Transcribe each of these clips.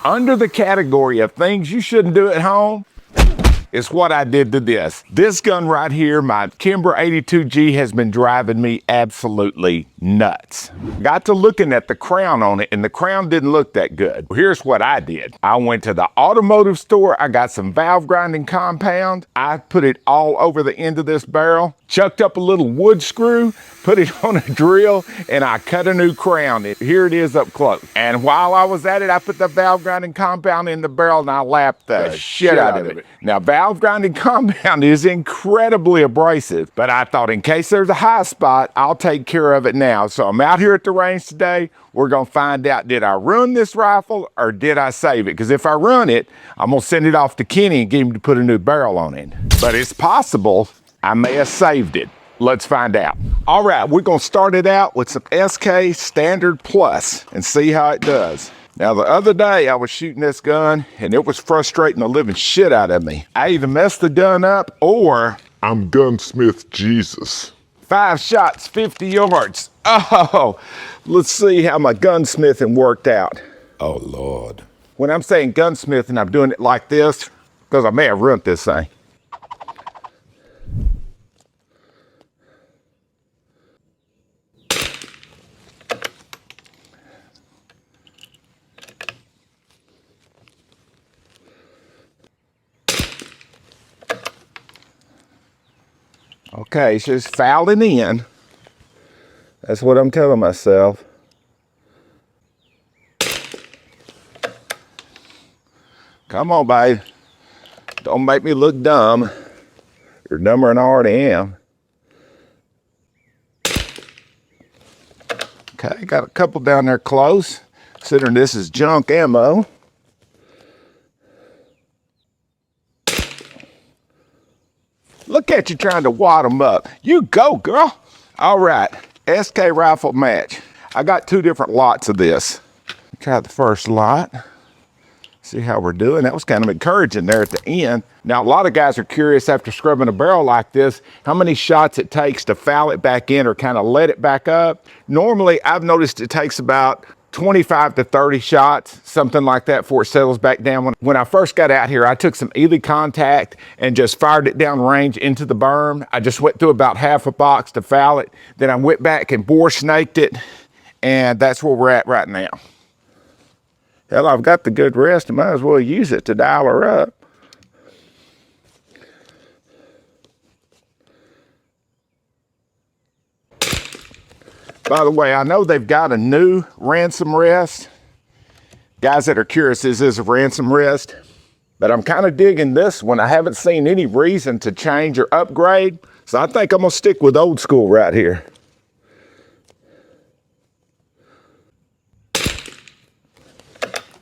Under the category of things you shouldn't do at home, it's what I did to this. This gun right here, my Kimber 82G, has been driving me absolutely nuts. Got to looking at the crown on it, and the crown didn't look that good. Here's what I did. I went to the automotive store, I got some valve grinding compound, I put it all over the end of this barrel, chucked up a little wood screw, put it on a drill, and I cut a new crown. Here it is up close. And while I was at it, I put the valve grinding compound in the barrel and I lapped the shit out of it. Now, valve grinding compound is incredibly abrasive, but I thought in case there's a high spot, I'll take care of it now. So I'm out here at the range today. We're gonna find out, did I ruin this rifle or did I save it? Because if I ruin it, I'm gonna send it off to Kenny and get him to put a new barrel on it. But it's possible I may have saved it. Let's find out. All right, we're gonna start it out with some SK Standard Plus and see how it does. Now, the other day I was shooting this gun and it was frustrating the living shit out of me. I either messed the gun up or I'm Gunsmith Jesus. 5 shots, 50 yards. Oh, let's see how my gunsmithing worked out. Oh, Lord. When I'm saying gunsmithing, I'm doing it like this because I may have ruined this thing. Okay, it's just fouling in. That's what I'm telling myself. Come on, babe. Don't make me look dumb. You're dumber than I already am. Okay, got a couple down there close, considering this is junk ammo. Look at you trying to wad them up. You go, girl. All right, SK rifle match. I got 2 different lots of this. Try the first lot. See how we're doing. That was kind of encouraging there at the end. Now, a lot of guys are curious after scrubbing a barrel like this, how many shots it takes to foul it back in or kind of let it back up. Normally, I've noticed it takes about 25 to 30 shots, something like that, before it settles back down. When I first got out here, I took some Ely Contact and just fired it down range into the berm. I just went through about half a box to foul it. Then I went back and bore snaked it, and that's where we're at right now. Hell, I've got the good rest, I might as well use it to dial her up. By the way, I know they've got a new ransom rest. Guys that are curious, is this a ransom rest? But I'm kind of digging this one. I haven't seen any reason to change or upgrade, so I think I'm gonna stick with old school right here.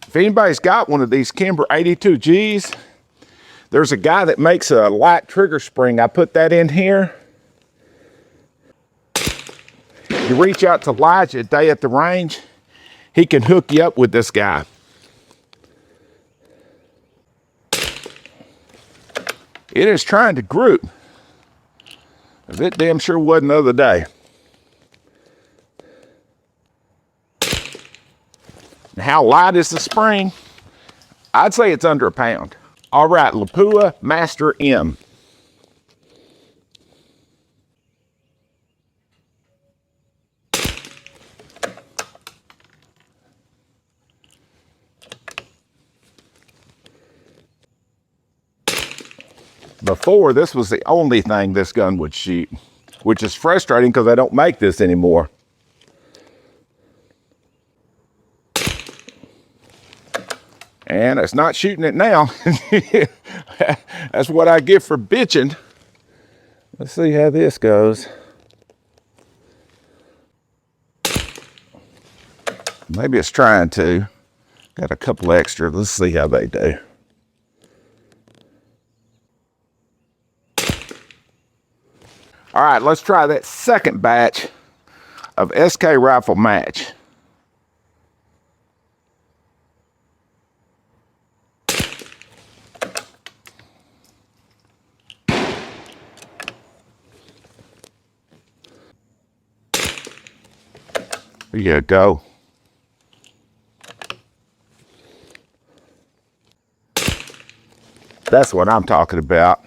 If anybody's got one of these Kimber 82Gs, there's a guy that makes a light trigger spring. I put that in here. You reach out to Elijah a day at the range, he can hook you up with this guy. It is trying to group. It damn sure wasn't the other day. And how light is the spring? I'd say it's under a pound. All right, Lapua Master M. Before, this was the only thing this gun would shoot, which is frustrating because I don't make this anymore. And it's not shooting it now. That's what I get for bitching. Let's see how this goes. Maybe it's trying to. Got a couple extra. Let's see how they do. All right, let's try that second batch of SK rifle match. There you go. That's what I'm talking about.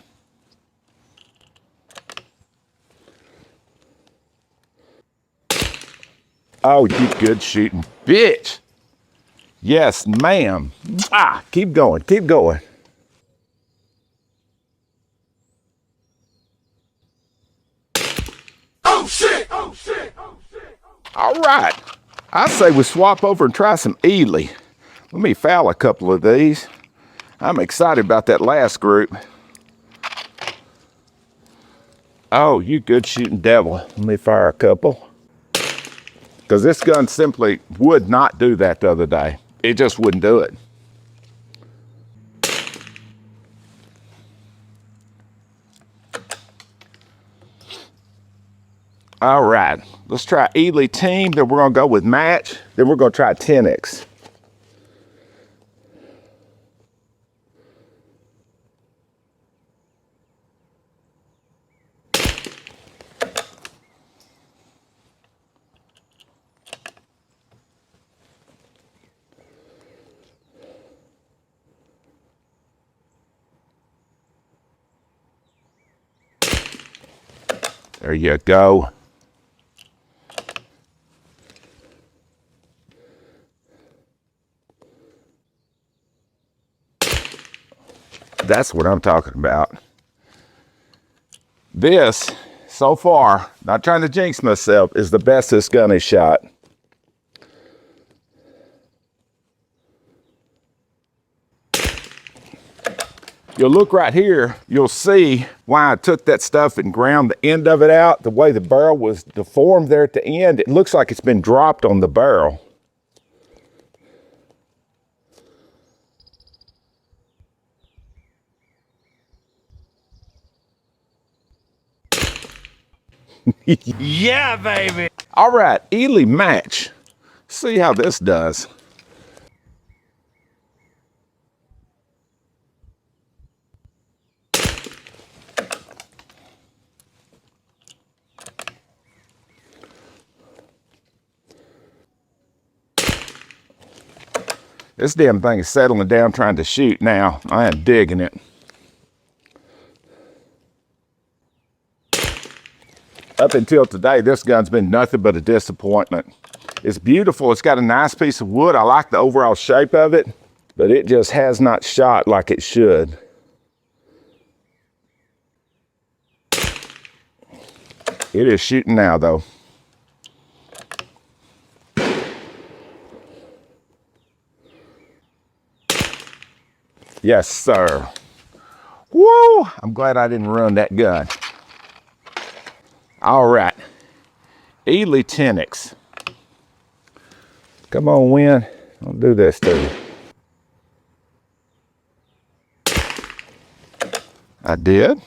Oh, you good shooting bitch. Yes, ma'am. Ah, keep going, keep going. Oh shit! Oh shit! Oh shit! All right. I say we swap over and try some Ely. Let me foul a couple of these. I'm excited about that last group. Oh, you good shooting devil. Let me fire a couple. Because this gun simply would not do that the other day. It just wouldn't do it. All right, let's try Ely Team, then we're gonna go with Match, then we're gonna try 10X. There you go. That's what I'm talking about. This, so far, not trying to jinx myself, is the best this gun has shot. You'll look right here, you'll see why I took that stuff and ground the end of it out. The way the barrel was deformed there at the end, it looks like it's been dropped on the barrel. Yeah, baby. All right, Ely Match. See how this does. This damn thing is settling down trying to shoot now. I am digging it. Up until today, this gun's been nothing but a disappointment. It's beautiful. It's got a nice piece of wood. I like the overall shape of it, but it just has not shot like it should. It is shooting now, though. Yes, sir. Woo! I'm glad I didn't ruin that gun. All right. Ely 10X. Come on, Win. Don't do this to you. I did.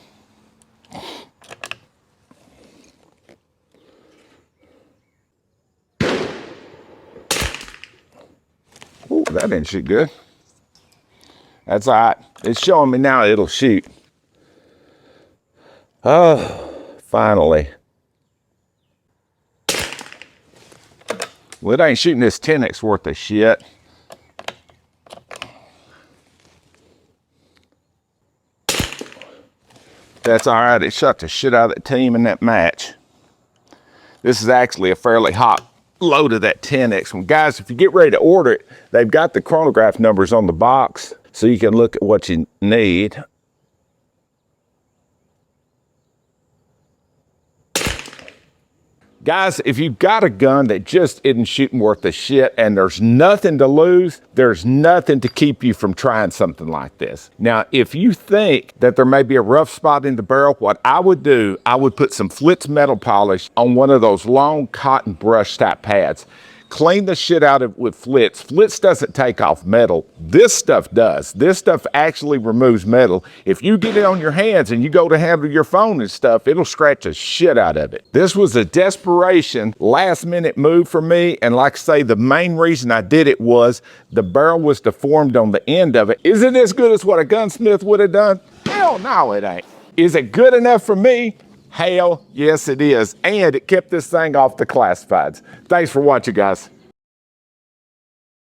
Ooh, that didn't shoot good. That's all right. It's showing me now it'll shoot. Oh, finally. Well, it ain't shooting this 10X worth of shit. That's all right. It shot the shit out of that team in that match. This is actually a fairly hot load of that 10X. Well, guys, if you get ready to order it, they've got the chronograph numbers on the box so you can look at what you need. Guys, if you've got a gun that just isn't shooting worth a shit and there's nothing to lose, there's nothing to keep you from trying something like this. Now, if you think that there may be a rough spot in the barrel, what I would do, I would put some Flitz metal polish on one of those long cotton brush type pads. Clean the shit out of it with Flitz. Flitz doesn't take off metal. This stuff does. This stuff actually removes metal. If you get it on your hands and you go to handle your phone and stuff, it'll scratch the shit out of it. This was a desperation, last minute move for me. And like I say, the main reason I did it was the barrel was deformed on the end of it. Is it as good as what a gunsmith would have done? Hell no, it ain't. Is it good enough for me? Hell, yes it is. And it kept this thing off the classifieds. Thanks for watching, guys.